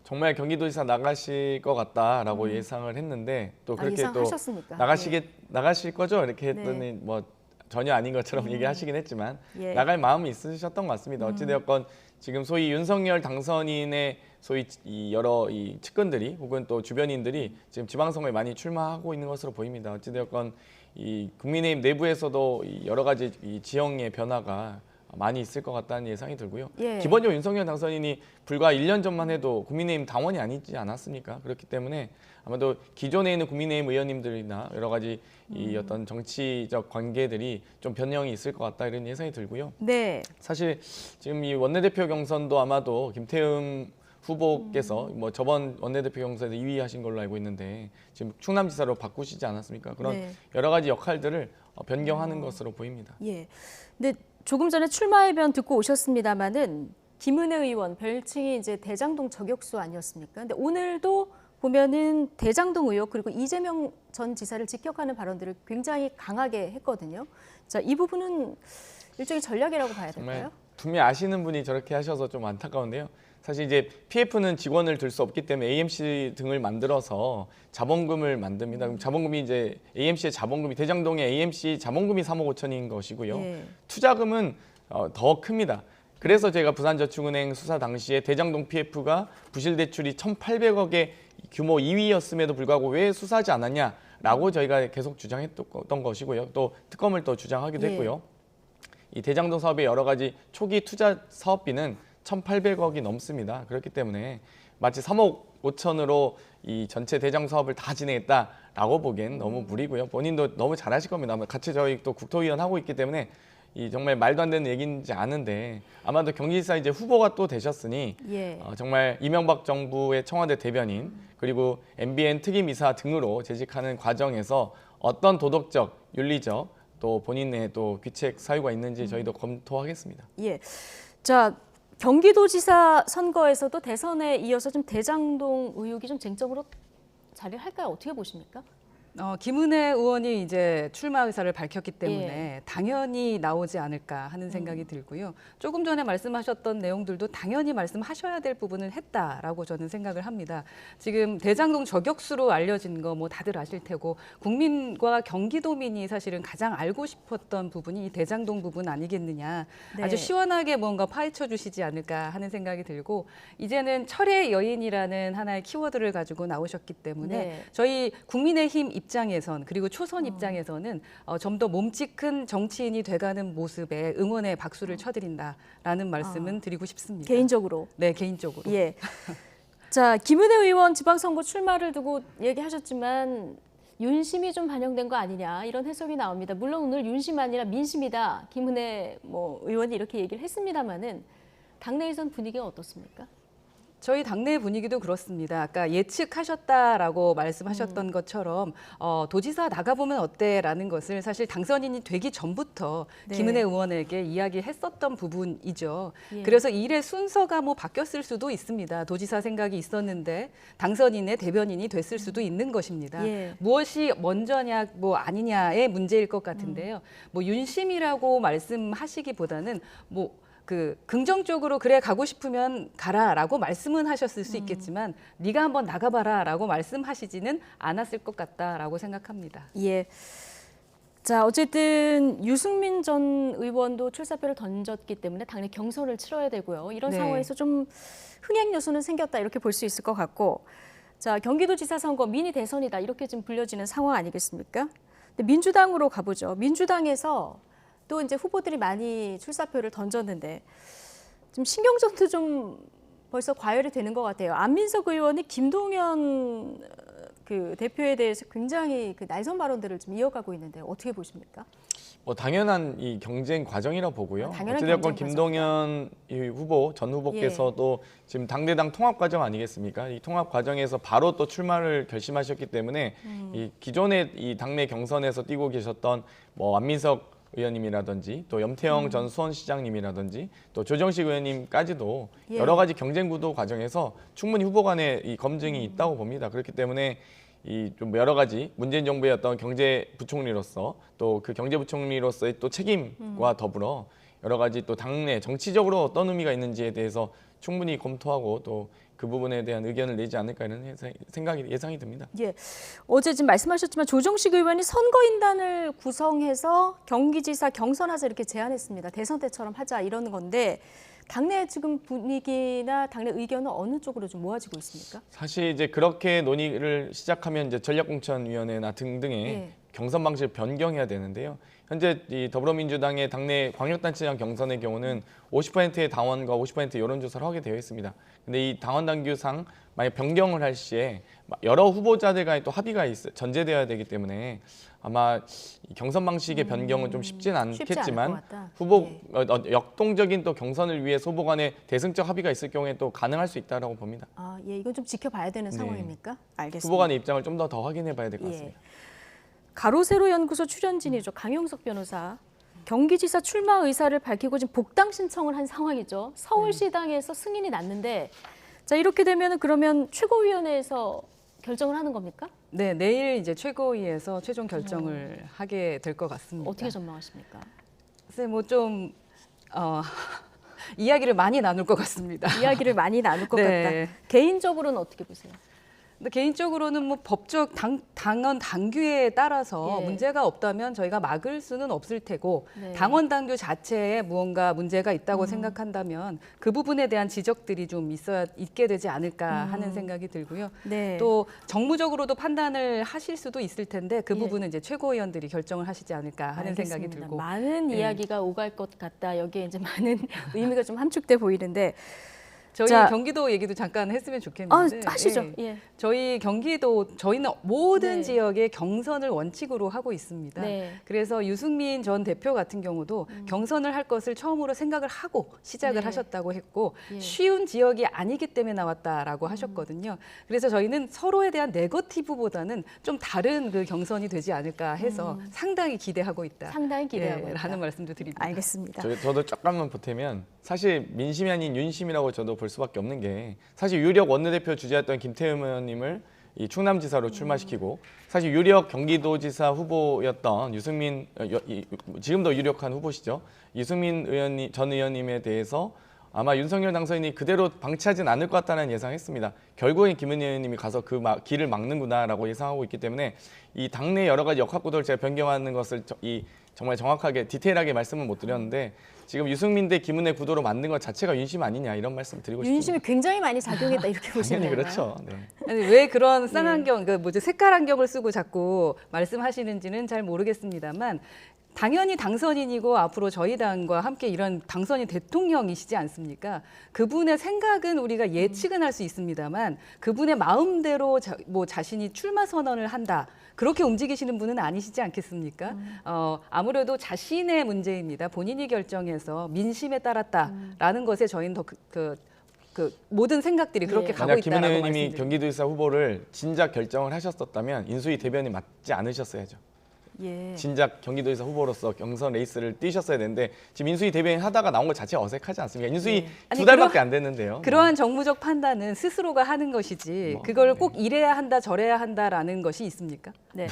정말 경기도지사 나가실 것 같다라고 예상을 했는데 또 그렇게 또 예상하셨습니까? 나가실 거죠? 이렇게 했더니 네. 뭐 전혀 아닌 것처럼 얘기하시긴 했지만 예. 나갈 마음이 있으셨던 것 같습니다. 어찌되었건 지금 소위 윤석열 당선인의 소위 이 여러 이 측근들이 혹은 또 주변인들이 지금 지방선거에 많이 출마하고 있는 것으로 보입니다. 어찌되었건 이 국민의힘 내부에서도 이 여러 가지 이 지형의 변화가 많이 있을 것 같다는 예상이 들고요. 예. 기본적으로 윤석열 당선인이 불과 1년 전만 해도 국민의힘 당원이 아니지 않았습니까? 그렇기 때문에 아마도 기존에 있는 국민의힘 의원님들이나 여러 가지 이 어떤 정치적 관계들이 좀 변형이 있을 것 같다 이런 예상이 들고요. 네. 사실 지금 이 원내대표 경선도 아마도 김태흠 후보께서 뭐 저번 원내대표 경선에서 2위 하신 걸로 알고 있는데 지금 충남지사로 바꾸시지 않았습니까? 그런 네. 여러 가지 역할들을 변경하는 것으로 보입니다. 예. 근데 조금 전에 출마의 변 듣고 오셨습니다마는 김은혜 의원 별칭이 이제 대장동 저격수 아니었습니까? 근데 오늘도 보면은 대장동 의혹 그리고 이재명 전 지사를 직격하는 발언들을 굉장히 강하게 했거든요. 자, 이 부분은 일종의 전략이라고 봐야 될까요? 정말 분명히 아시는 분이 저렇게 하셔서 좀 안타까운데요. 사실 이제 PF는 직원을 둘 수 없기 때문에 AMC 등을 만들어서 자본금을 만듭니다. 그럼 자본금이 이제 AMC의 자본금이 대장동의 AMC 자본금이 3억 5천인 것이고요. 예. 투자금은 더 큽니다. 그래서 제가 부산저축은행 수사 당시에 대장동 PF가 부실대출이 1,800억의 규모 2위였음에도 불구하고 왜 수사하지 않았냐라고 저희가 계속 주장했던 것이고요. 또 특검을 또 주장하기도 예. 했고요. 이 대장동 사업의 여러 가지 초기 투자 사업비는 1,800억이 넘습니다. 그렇기 때문에 마치 3억 5천으로 이 전체 대장 사업을 다 진행했다라고 보기엔 너무 무리고요. 본인도 너무 잘하실 겁니다. 같이 저희 또 국토위원 하고 있기 때문에 이 정말 말도 안 되는 얘기인지 아는데 아마도 경기지사 이제 후보가 또 되셨으니 예. 정말 이명박 정부의 청와대 대변인 그리고 MBN 특임이사 등으로 재직하는 과정에서 어떤 도덕적, 윤리적 또 본인의 또 귀책 사유가 있는지 저희도 검토하겠습니다. 예. 자, 경기도지사 선거에서도 대선에 이어서 좀 대장동 의혹이 좀 쟁점으로 자리를 할까요? 어떻게 보십니까? 김은혜 의원이 이제 출마 의사를 밝혔기 때문에 예. 당연히 나오지 않을까 하는 생각이 들고요. 조금 전에 말씀하셨던 내용들도 당연히 말씀하셔야 될 부분은 했다라고 저는 생각을 합니다. 지금 대장동 저격수로 알려진 거 뭐 다들 아실 테고 국민과 경기도민이 사실은 가장 알고 싶었던 부분이 이 대장동 부분 아니겠느냐. 네. 아주 시원하게 뭔가 파헤쳐 주시지 않을까 하는 생각이 들고 이제는 철의 여인이라는 하나의 키워드를 가지고 나오셨기 때문에 네. 저희 국민의힘 입장에선 그리고 초선 입장에서는 좀 더 몸집 큰 정치인이 돼가는 모습에 응원의 박수를 쳐드린다라는 말씀은 드리고 싶습니다. 개인적으로? 네, 개인적으로. 예. 자, 김은혜 의원 지방선거 출마를 두고 얘기하셨지만 윤심이 좀 반영된 거 아니냐 이런 해석이 나옵니다. 물론 오늘 윤심 아니라 민심이다. 김은혜 의원이 이렇게 얘기를 했습니다마는 당내에선 분위기가 어떻습니까? 저희 당내 분위기도 그렇습니다. 아까 예측하셨다라고 말씀하셨던 것처럼 도지사 나가보면 어때라는 것을 사실 당선인이 되기 전부터 네. 김은혜 의원에게 이야기했었던 부분이죠. 예. 그래서 일의 순서가 뭐 바뀌었을 수도 있습니다. 도지사 생각이 있었는데 당선인의 대변인이 됐을 수도 있는 것입니다. 예. 무엇이 먼저냐 뭐 아니냐의 문제일 것 같은데요. 뭐 윤심이라고 말씀하시기보다는 긍정적으로 그래 가고 싶으면 가라라고 말씀은 하셨을 수 있겠지만 네가 한번 나가봐라라고 말씀하시지는 않았을 것 같다라고 생각합니다. 예. 자, 어쨌든 유승민 전 의원도 출사표를 던졌기 때문에 당내 경선을 치러야 되고요. 이런 네. 상황에서 좀 흥행 요소는 생겼다 이렇게 볼 수 있을 것 같고, 자, 경기도지사 선거 미니 대선이다 이렇게 좀 불려지는 상황 아니겠습니까? 근데 민주당으로 가보죠. 민주당에서 또 이제 후보들이 많이 출사표를 던졌는데 좀 신경전도 좀 벌써 과열이 되는 것 같아요. 안민석 의원이 김동연 대표에 대해서 굉장히 날선 발언들을 좀 이어가고 있는데 어떻게 보십니까? 뭐 당연한 이 경쟁 과정이라 보고요. 당연한 어찌됐건 경쟁 김동연 전 후보께서도 지금 당대당 통합 과정 아니겠습니까? 이 통합 과정에서 바로 또 출마를 결심하셨기 때문에 이 기존의 이 당내 경선에서 뛰고 계셨던 뭐 안민석 의원님이라든지 또 염태영 전 수원시장님이라든지 또 조정식 의원님까지도 예. 여러 가지 경쟁 구도 과정에서 충분히 후보 간의 이 검증이 있다고 봅니다. 그렇기 때문에 이 좀 여러 가지 문재인 정부의 어떤 경제부총리로서 또 그 경제부총리로서의 또 책임과 더불어 여러 가지 또 당내 정치적으로 어떤 의미가 있는지에 대해서 충분히 검토하고 또 그 부분에 대한 의견을 내지 않을까 이런 예상이 듭니다. 예, 어제 지금 말씀하셨지만 조정식 의원이 선거인단을 구성해서 경기지사 경선하자 이렇게 제안했습니다. 대선 때처럼 하자 이러는 건데 당내 지금 분위기나 당내 의견은 어느 쪽으로 좀 모아지고 있습니까? 사실 이제 그렇게 논의를 시작하면 이제 전략공천위원회나 등등의 예. 경선 방식을 변경해야 되는데요. 현재 이 더불어민주당의 당내 광역단체장 경선의 경우는 50%의 당원과 50%의 여론조사를 하게 되어 있습니다. 근데 이 당원 당규상 만약 변경을 할 시에 여러 후보자들 간에 또 합의가 전제되어야 되기 때문에 아마 이 경선 방식의 변경은 좀 쉽지는 않겠지만 후보 역동적인 또 경선을 위해 후보 간에 대승적 합의가 있을 경우에 또 가능할 수 있다라고 봅니다. 아, 예, 이건 좀 지켜봐야 되는 상황입니까? 알겠습니다. 후보 간의 입장을 좀 더 확인해봐야 될 것 예. 같습니다. 가로세로 연구소 출연진이죠. 강용석 변호사. 경기지사 출마 의사를 밝히고 지금 복당 신청을 한 상황이죠. 서울시당에서 승인이 났는데 자 이렇게 되면 그러면 최고위원회에서 결정을 하는 겁니까? 네, 내일 이제 최고위에서 최종 결정을 하게 될 것 같습니다. 어떻게 전망하십니까? 글쎄 뭐좀 이야기를 많이 나눌 것 같습니다. 이야기를 많이 나눌 것 네. 같다. 개인적으로는 어떻게 보세요? 근데 개인적으로는 뭐 법적 당원 당규에 따라서 예. 문제가 없다면 저희가 막을 수는 없을 테고 네. 당원 당규 자체에 무언가 문제가 있다고 생각한다면 그 부분에 대한 지적들이 좀 있게 되지 않을까 하는 생각이 들고요. 네. 또 정무적으로도 판단을 하실 수도 있을 텐데 그 예. 부분은 이제 최고위원들이 결정을 하시지 않을까 하는 생각이 알겠습니다. 들고 많은 예. 이야기가 오갈 것 같다. 여기에 이제 많은 의미가 좀 함축돼 보이는데 저희 자, 경기도 얘기도 잠깐 했으면 좋겠는데 하시죠. 예. 예. 저희 저희는 모든 네. 지역에 경선을 원칙으로 하고 있습니다. 네. 그래서 유승민 전 대표 같은 경우도 경선을 할 것을 처음으로 생각을 하고 시작을 네. 하셨다고 했고 예. 쉬운 지역이 아니기 때문에 나왔다라고 하셨거든요. 그래서 저희는 서로에 대한 네거티브보다는 좀 다른 그 경선이 되지 않을까 해서 상당히 기대하고 있다. 상당히 기대하고 있다. 라는 말씀도 드립니다. 알겠습니다. 저도 조금만 보태면 사실 민심이 아닌 윤심이라고 저도 볼 수밖에 없는 게 사실 유력 원내대표 주재했던 김태흠 의원님을 이 충남지사로 출마시키고 사실 유력 경기도지사 후보였던 유승민 지금도 유력한 후보시죠. 유승민 전 의원님에 대해서 아마 윤석열 당선인이 그대로 방치하진 않을 것 같다는 예상했습니다. 결국엔 김은혜 의원님이 가서 그 길을 막는구나라고 예상하고 있기 때문에 이 당내 여러 가지 역학구도를 제가 변경하는 것을 정말 정확하게 디테일하게 말씀은 못 드렸는데 지금 유승민 대 김은혜 구도로 만든 것 자체가 윤심 아니냐 이런 말씀 드리고 싶습니다. 윤심이 굉장히 많이 작용했다 이렇게 보시는 당연히 건가요? 그렇죠. 네. 아니, 왜 그런 쌍안경, 색깔 안경을 쓰고 자꾸 말씀하시는지는 잘 모르겠습니다만 당연히 당선인이고 앞으로 저희 당과 함께 이런 당선인 대통령이시지 않습니까? 그분의 생각은 우리가 예측은 할 수 있습니다만 그분의 마음대로 자신이 출마 선언을 한다. 그렇게 움직이시는 분은 아니시지 않겠습니까? 아무래도 자신의 문제입니다. 본인이 결정해서 민심에 따랐다라는 것에 저희는 더 그 모든 생각들이 그렇게 가고 만약 있다라고 김은혜 의원님이 말씀드립니다. 경기도지사 후보를 진작 결정을 하셨었다면 인수위 대변인 맡지 않으셨어야죠. 예. 진작 경기도지사 후보로서 경선 레이스를 뛰셨어야 되는데 지금 인수위 대변인 하다가 나온 것 자체가 어색하지 않습니까? 인수위 아니, 2달밖에 안 됐는데요. 그러한 정무적 판단은 스스로가 하는 것이지 그걸 꼭 이래야 한다 저래야 한다라는 것이 있습니까? 네.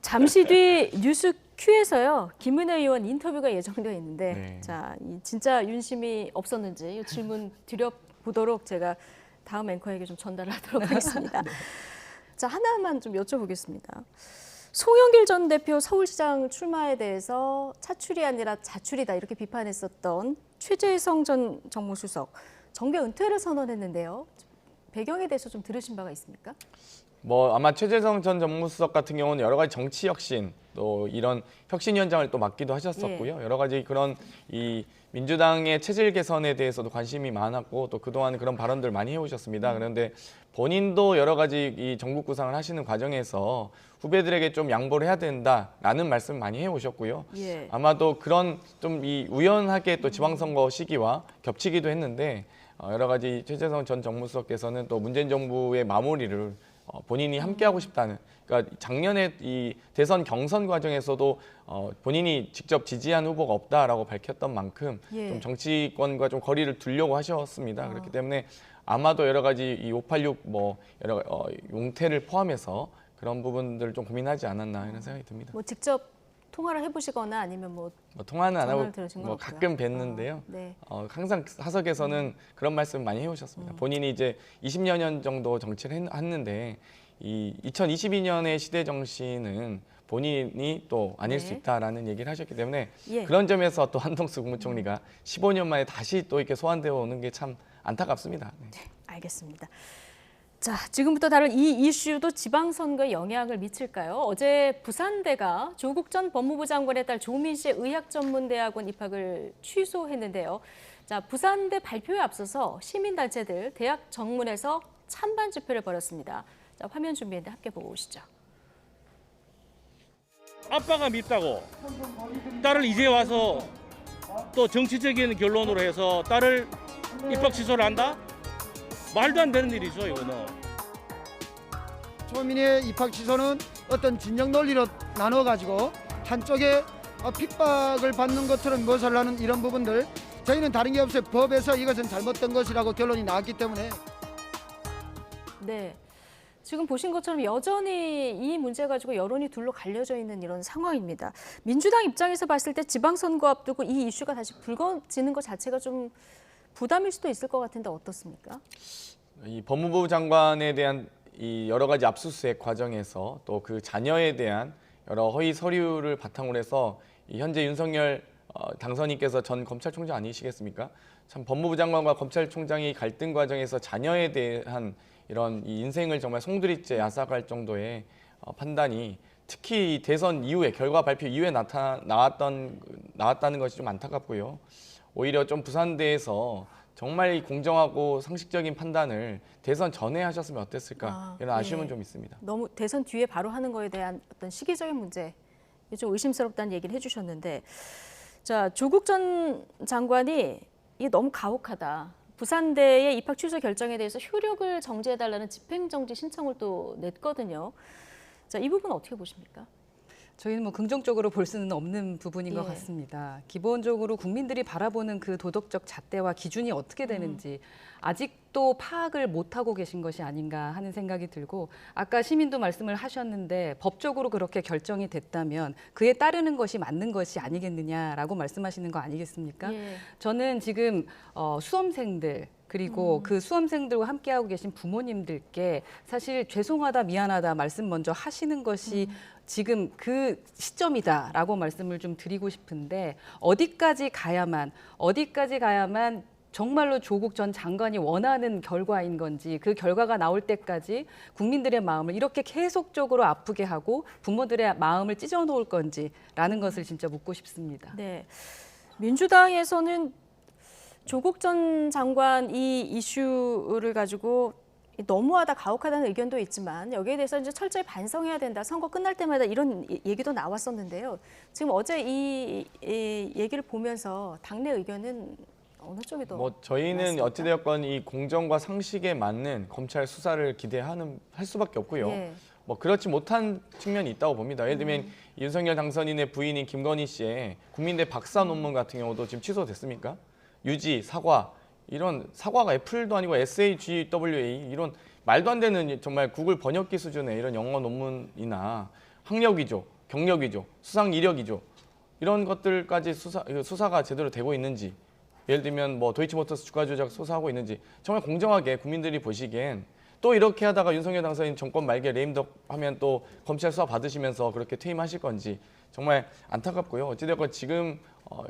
잠시 뒤 뉴스 Q에서요. 김은혜 의원 인터뷰가 예정되어 있는데 네. 자, 진짜 윤심이 없었는지 이 질문 드려보도록 제가 다음 앵커에게 좀 전달하도록 하겠습니다. 자, 하나만 좀 여쭤보겠습니다. 송영길 전 대표 서울시장 출마에 대해서 차출이 아니라 자출이다 이렇게 비판했었던 최재성 전 정무수석 정계 은퇴를 선언했는데요. 배경에 대해서 좀 들으신 바가 있습니까? 아마 최재성 전 정무수석 같은 경우는 여러 가지 정치 혁신 또 이런 혁신위원장을 또 맡기도 하셨었고요. 여러 가지 그런 이 민주당의 체질 개선에 대해서도 관심이 많았고 또 그동안 그런 발언들 많이 해오셨습니다. 그런데 본인도 여러 가지 이 정국 구상을 하시는 과정에서 후배들에게 좀 양보를 해야 된다라는 말씀 많이 해오셨고요. 아마도 그런 좀 이 우연하게 또 지방선거 시기와 겹치기도 했는데 여러 가지 최재성 전 정무수석께서는 또 문재인 정부의 마무리를 본인이 함께하고 싶다는, 그러니까 작년에 이 대선 경선 과정에서도 본인이 직접 지지한 후보가 없다라고 밝혔던 만큼 좀 정치권과 좀 거리를 두려고 하셨습니다. 그렇기 때문에 아마도 여러 가지 이 586 여러 용태를 포함해서 그런 부분들을 좀 고민하지 않았나 이런 생각이 듭니다. 직접 통화를 해보시거나 아니면 통화는 안 하고 들으신 건 가끔 뵀는데요. 네. 항상 사석에서는 그런 말씀 많이 해오셨습니다. 본인이 이제 20여 년 정도 정치를 했는데 이 2022년의 시대 정신은 본인이 또 아닐 수 있다라는 얘기를 하셨기 때문에 그런 점에서 또 한동수 국무총리가 15년 만에 다시 또 이렇게 소환되어 오는 게 참 안타깝습니다. 네. 알겠습니다. 자, 지금부터 다룰 이 이슈도 지방선거에 영향을 미칠까요? 어제 부산대가 조국 전 법무부 장관의 딸 조민 씨의 의학전문대학원 입학을 취소했는데요. 자, 부산대 발표에 앞서서 시민단체들 대학 정문에서 찬반 집회를 벌였습니다. 자, 화면 준비했는데 함께 보고 오시죠. 아빠가 밉다고 딸을 이제 와서 또 정치적인 결론으로 해서 딸을 입학 취소를 한다? 말도 안 되는 일이죠, 이거는. 조민의 입학 취소는 어떤 진영 논리로 나눠가지고 한쪽에 핍박을 받는 것처럼 묘사를 이런 부분들 저희는 다른 게 없어요. 법에서 이것은 잘못된 것이라고 결론이 나왔기 때문에. 네. 지금 보신 것처럼 여전히 이 문제 가지고 여론이 둘로 갈려져 있는 이런 상황입니다. 민주당 입장에서 봤을 때 지방선거 앞두고 이 이슈가 다시 불거지는 것 자체가 좀 부담일 수도 있을 것 같은데 어떻습니까? 이 법무부 장관에 대한 이 여러 가지 압수수색 과정에서 또 그 자녀에 대한 여러 허위 서류를 바탕으로 해서 이 현재 윤석열 당선인께서 전 검찰총장 아니시겠습니까? 참 법무부 장관과 검찰총장이 갈등 과정에서 자녀에 대한 이런 이 인생을 정말 송두리째 야삭할 정도의 판단이 특히 대선 이후에 결과 발표 이후에 나왔다는 것이 좀 안타깝고요. 오히려 좀 부산대에서 정말 이 공정하고 상식적인 판단을 대선 전에 하셨으면 어땠을까 이런 아쉬움은 좀 있습니다. 너무 대선 뒤에 바로 하는 거에 대한 어떤 시기적인 문제 좀 의심스럽다는 얘기를 해주셨는데, 자, 조국 전 장관이 이게 너무 가혹하다. 부산대의 입학 취소 결정에 대해서 효력을 정지해달라는 집행정지 신청을 또 냈거든요. 자, 이 부분 어떻게 보십니까? 저희는 긍정적으로 볼 수는 없는 부분인 것 같습니다. 기본적으로 국민들이 바라보는 그 도덕적 잣대와 기준이 어떻게 되는지 아직도 파악을 못하고 계신 것이 아닌가 하는 생각이 들고, 아까 시민도 말씀을 하셨는데 법적으로 그렇게 결정이 됐다면 그에 따르는 것이 맞는 것이 아니겠느냐라고 말씀하시는 거 아니겠습니까? 저는 지금 수험생들 그리고 그 수험생들과 함께하고 계신 부모님들께 사실 죄송하다 미안하다 말씀 먼저 하시는 것이 지금 그 시점이다라고 말씀을 좀 드리고 싶은데, 어디까지 가야만 정말로 조국 전 장관이 원하는 결과인 건지 그 결과가 나올 때까지 국민들의 마음을 이렇게 계속적으로 아프게 하고 부모들의 마음을 찢어놓을 건지라는 것을 진짜 묻고 싶습니다. 네, 민주당에서는 조국 전 장관 이 이슈를 가지고 너무하다 가혹하다는 의견도 있지만 여기에 대해서 이제 철저히 반성해야 된다. 선거 끝날 때마다 이런 얘기도 나왔었는데요. 지금 어제 이 얘기를 보면서 당내 의견은 어느 쪽이 더 저희는 맞습니까? 어찌되었건 이 공정과 상식에 맞는 검찰 수사를 할 수밖에 없고요. 예. 그렇지 못한 측면이 있다고 봅니다. 예를 들면 윤석열 당선인의 부인인 김건희 씨의 국민대 박사 논문 같은 경우도 지금 취소됐습니까? 유지, 사과, 이런 사과가 애플도 아니고 SHWA 이런 말도 안 되는 정말 구글 번역기 수준의 이런 영어 논문이나 학력 위조, 경력 위조, 수상 이력 위조 이런 것들까지 수사가 제대로 되고 있는지, 예를 들면 도이치모터스 주가 조작 수사하고 있는지 정말 공정하게 국민들이 보시기엔, 또 이렇게 하다가 윤석열 당선인 정권 말기에 레임덕 하면 또 검찰 수사 받으시면서 그렇게 퇴임하실 건지 정말 안타깝고요. 어찌되었건 지금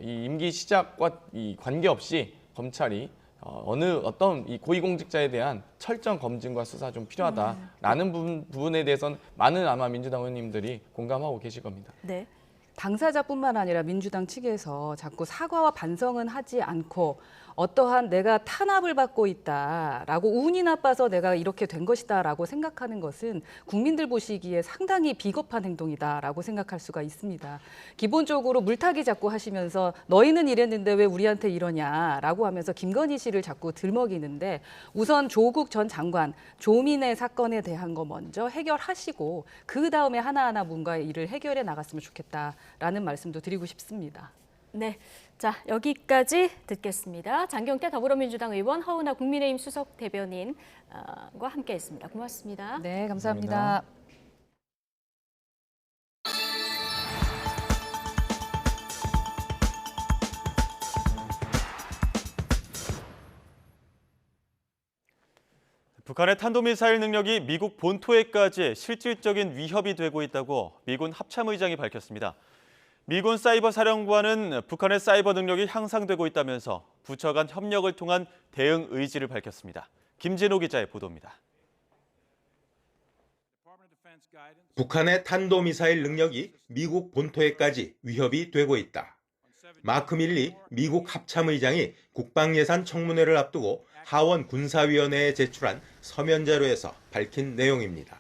이 임기 시작과 이 관계없이 검찰이 어떤 이 고위공직자에 대한 철저한 검증과 수사 좀 필요하다라는 부분에 대해서는 많은 아마 민주당 의원님들이 공감하고 계실 겁니다. 네. 당사자뿐만 아니라 민주당 측에서 자꾸 사과와 반성은 하지 않고 어떠한 내가 탄압을 받고 있다라고 운이 나빠서 내가 이렇게 된 것이다라고 생각하는 것은 국민들 보시기에 상당히 비겁한 행동이다라고 생각할 수가 있습니다. 기본적으로 물타기 자꾸 하시면서 너희는 이랬는데 왜 우리한테 이러냐라고 하면서 김건희 씨를 자꾸 들먹이는데, 우선 조국 전 장관, 조민의 사건에 대한 거 먼저 해결하시고 그 다음에 하나하나 뭔가 일을 해결해 나갔으면 좋겠다라는 말씀도 드리고 싶습니다. 네, 자 여기까지 듣겠습니다. 장경태 더불어민주당 의원, 허은하 국민의힘 수석 대변인과 함께했습니다. 고맙습니다. 네, 감사합니다. 북한의 탄도미사일 능력이 미국 본토에까지 실질적인 위협이 되고 있다고 미군 합참의장이 밝혔습니다. 미군 사이버 사령관은 북한의 사이버 능력이 향상되고 있다면서 부처 간 협력을 통한 대응 의지를 밝혔습니다. 김진호 기자의 보도입니다. 북한의 탄도미사일 능력이 미국 본토에까지 위협이 되고 있다. 마크 밀리 미국 합참의장이 국방예산 청문회를 앞두고 하원 군사위원회에 제출한 서면 자료에서 밝힌 내용입니다.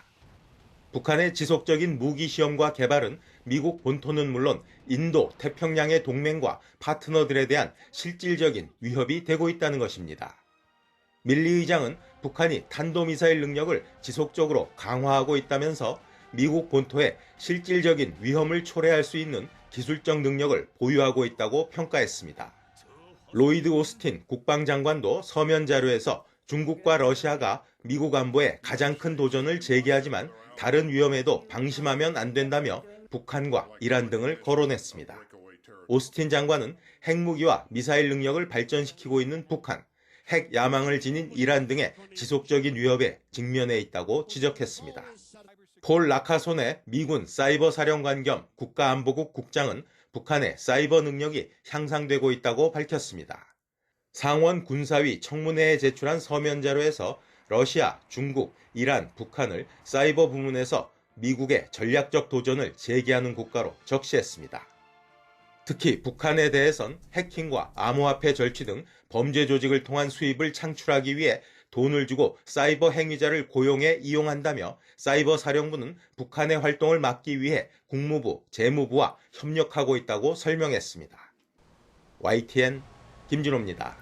북한의 지속적인 무기 시험과 개발은 미국 본토는 물론 인도 태평양의 동맹과 파트너들에 대한 실질적인 위협이 되고 있다는 것입니다. 밀리 의장은 북한이 탄도미사일 능력을 지속적으로 강화하고 있다면서 미국 본토에 실질적인 위험을 초래할 수 있는 기술적 능력을 보유하고 있다고 평가했습니다. 로이드 오스틴 국방장관도 서면 자료에서 중국과 러시아가 미국 안보에 가장 큰 도전을 제기하지만 다른 위험에도 방심하면 안 된다며 북한과 이란 등을 거론했습니다. 오스틴 장관은 핵무기와 미사일 능력을 발전시키고 있는 북한, 핵 야망을 지닌 이란 등의 지속적인 위협에 직면해 있다고 지적했습니다. 폴 라카손의 미군 사이버 사령관 겸 국가안보국 국장은 북한의 사이버 능력이 향상되고 있다고 밝혔습니다. 상원 군사위 청문회에 제출한 서면 자료에서 러시아, 중국, 이란, 북한을 사이버 부문에서 미국의 전략적 도전을 제기하는 국가로 적시했습니다. 특히 북한에 대해선 해킹과 암호화폐 절취 등 범죄 조직을 통한 수입을 창출하기 위해 돈을 주고 사이버 행위자를 고용해 이용한다며 사이버 사령부는 북한의 활동을 막기 위해 국무부, 재무부와 협력하고 있다고 설명했습니다. YTN 김진호입니다.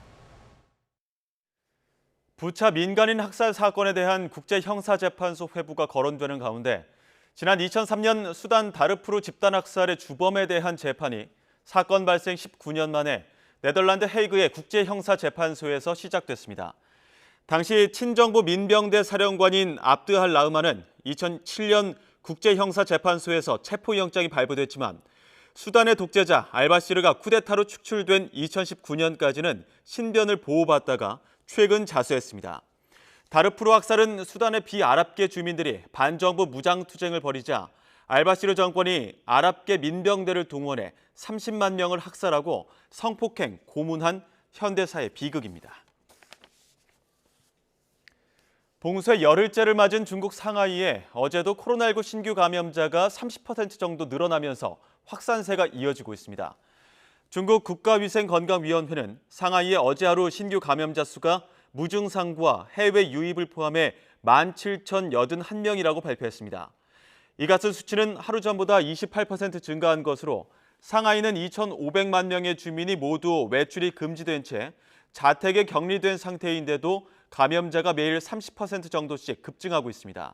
부차 민간인 학살 사건에 대한 국제형사재판소 회부가 거론되는 가운데 지난 2003년 수단 다르푸르 집단 학살의 주범에 대한 재판이 사건 발생 19년 만에 네덜란드 헤이그의 국제형사재판소에서 시작됐습니다. 당시 친정부 민병대 사령관인 압드할 라흐만은 2007년 국제형사재판소에서 체포영장이 발부됐지만 수단의 독재자 알바시르가 쿠데타로 축출된 2019년까지는 신변을 보호받다가 최근 자수했습니다. 다르푸르 학살은 수단의 비아랍계 주민들이 반정부 무장투쟁을 벌이자 알바시르 정권이 아랍계 민병대를 동원해 30만 명을 학살하고 성폭행, 고문한 현대사의 비극입니다. 봉쇄 열흘째를 맞은 중국 상하이에 어제도 코로나19 신규 감염자가 30% 정도 늘어나면서 확산세가 이어지고 있습니다. 중국 국가위생건강위원회는 상하이의 어제 하루 신규 감염자 수가 무증상과 해외 유입을 포함해 17,081명이라고 발표했습니다. 이 같은 수치는 하루 전보다 28% 증가한 것으로 상하이는 2,500만 명의 주민이 모두 외출이 금지된 채 자택에 격리된 상태인데도 감염자가 매일 30% 정도씩 급증하고 있습니다.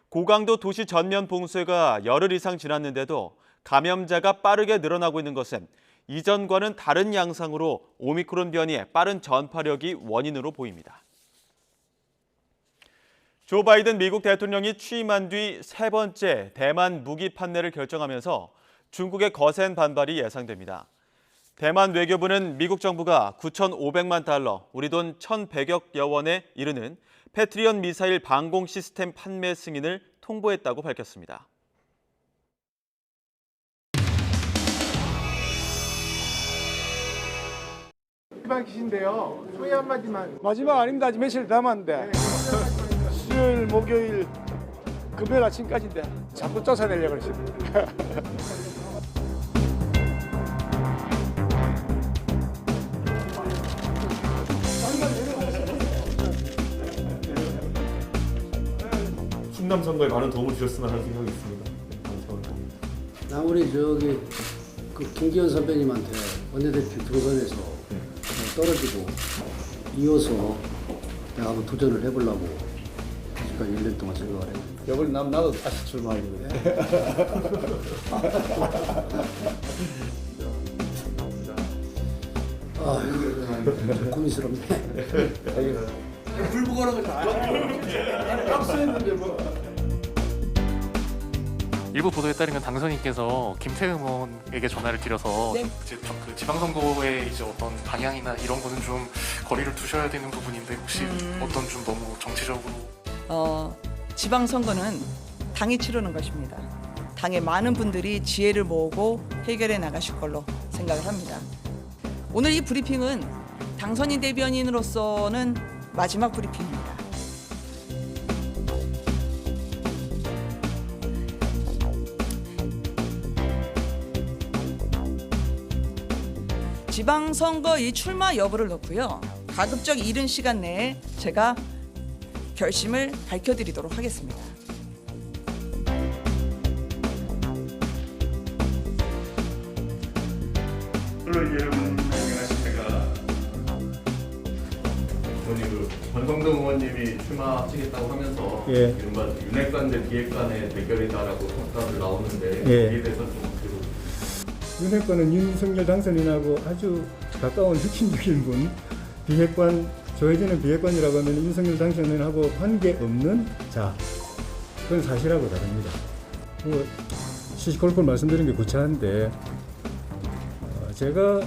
고강도 도시 전면 봉쇄가 열흘 이상 지났는데도 감염자가 빠르게 늘어나고 있는 것은 이전과는 다른 양상으로 오미크론 변이의 빠른 전파력이 원인으로 보입니다. 조 바이든 미국 대통령이 취임한 뒤 세 번째 대만 무기 판매를 결정하면서 중국의 거센 반발이 예상됩니다. 대만 외교부는 미국 정부가 9,500만 달러, 우리 돈 1,100여 원에 이르는 패트리엇 미사일 방공 시스템 판매 승인을 통보했다고 밝혔습니다. 마지막 기신데요. 소개 한마디만. 마지막 아닙니다. 아직 며칠 남았는데. 수요일, 목요일, 금요일 아침까지인데 자꾸 쫓아내려고 그러시네. 충남 선거에 많은 도움을 주셨으면 하는 생각이 있습니다. 나 우리 저기 그 김기현 선배님한테 원내대표 경선에서 떨어지고 이어서 내가 한번 도전을 해보려고 지금까지 1년 동안 생각을 했는데 이번에 나도 다시 출마하려고 좀 고민스럽네. 불부거라고 박수했는데 뭐. 일부 보도에 따르면 당선인께서 김태흠 의원에게 전화를 드려서 그 지방선거의 이제 어떤 방향이나 이런 거는 좀 거리를 두셔야 되는 부분인데 혹시 어떤 좀 너무 정치적으로 지방선거는 당이 치르는 것입니다. 당의 많은 분들이 지혜를 모으고 해결해 나가실 걸로 생각을 합니다. 오늘 이 브리핑은 당선인 대변인으로서는 마지막 브리핑입니다. 지방선거 이 출마 여부를 놓고요. 가급적 이른 시간 내에 제가 결심을 밝혀드리도록 하겠습니다. 권성동 의원님이 출마하시겠다고 하면서 이른바 윤핵관 대 비핵관의 대결이다라고 평가를 나오는데 거기에 대해서 좀 어떻게 윤핵관은 윤석열 당선인하고 아주 가까운 흑심적인 분, 비핵관, 조혜진은 비핵관이라고 하면 윤석열 당선인하고 관계없는 자, 그건 사실하고 다릅니다. 뭐 시시콜콜 말씀드린 게 구차한데 제가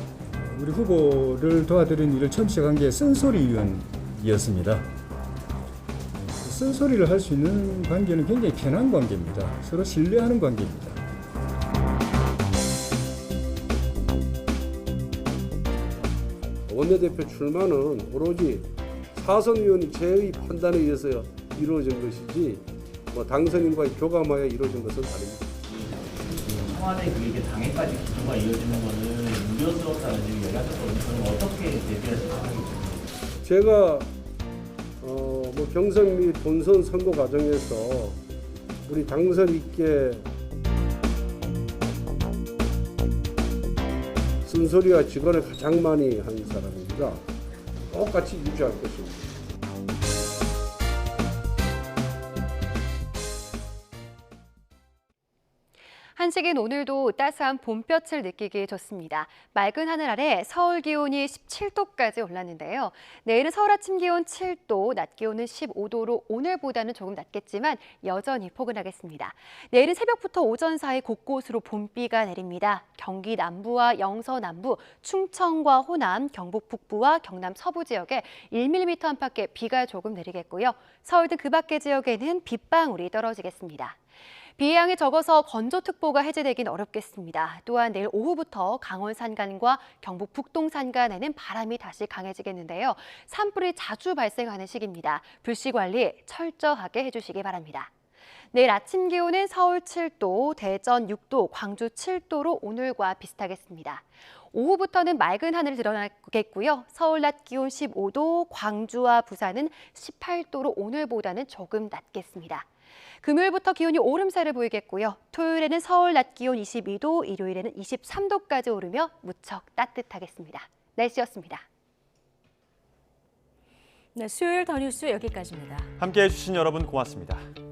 우리 후보를 도와드리는 일을 처음 시작한 게 쓴소리위원이었습니다. 쓴소리를 할 수 있는 관계는 굉장히 편한 관계입니다. 서로 신뢰하는 관계입니다. 원내대표 출마는 오로지 사선위원이 제의 판단에 의해서 이루어진 것이지 뭐 당선인과의 교감하에 이루어진 것은 아닙니다. 청와대 그게 당에까지 기조가 이어지는 것은 우려스럽다는 얘기를 하셨거든요. 그럼 어떻게 대비하실까요? 제가 뭐 경선 및 본선 선거 과정에서 우리 당선 있게 쓴소리와 직원을 가장 많이 한 사람입니다. 똑같이 유지할 것입니다. 한식은 오늘도 따스한 봄볕을 느끼게 해줬습니다. 맑은 하늘 아래 서울 기온이 17도까지 올랐는데요. 내일은 서울 아침 기온 7도, 낮 기온은 15도로 오늘보다는 조금 낮겠지만 여전히 포근하겠습니다. 내일은 새벽부터 오전 사이 곳곳으로 봄비가 내립니다. 경기 남부와 영서 남부, 충청과 호남, 경북 북부와 경남 서부 지역에 1mm 안팎의 비가 조금 내리겠고요. 서울 등 그 밖의 지역에는 빗방울이 떨어지겠습니다. 비의 양이 적어서 건조특보가 해제되긴 어렵겠습니다. 또한 내일 오후부터 강원 산간과 경북 북동 산간에는 바람이 다시 강해지겠는데요. 산불이 자주 발생하는 시기입니다. 불씨 관리 철저하게 해주시기 바랍니다. 내일 아침 기온은 서울 7도, 대전 6도, 광주 7도로 오늘과 비슷하겠습니다. 오후부터는 맑은 하늘이 드러나겠고요. 서울 낮 기온 15도, 광주와 부산은 18도로 오늘보다는 조금 낮겠습니다. 금요일부터 기온이 오름세를 보이겠고요. 토요일에는 서울 낮 기온 22도, 일요일에는 23도까지 오르며 무척 따뜻하겠습니다. 날씨였습니다. 네, 수요일 더 뉴스 여기까지입니다. 함께해 주신 여러분 고맙습니다.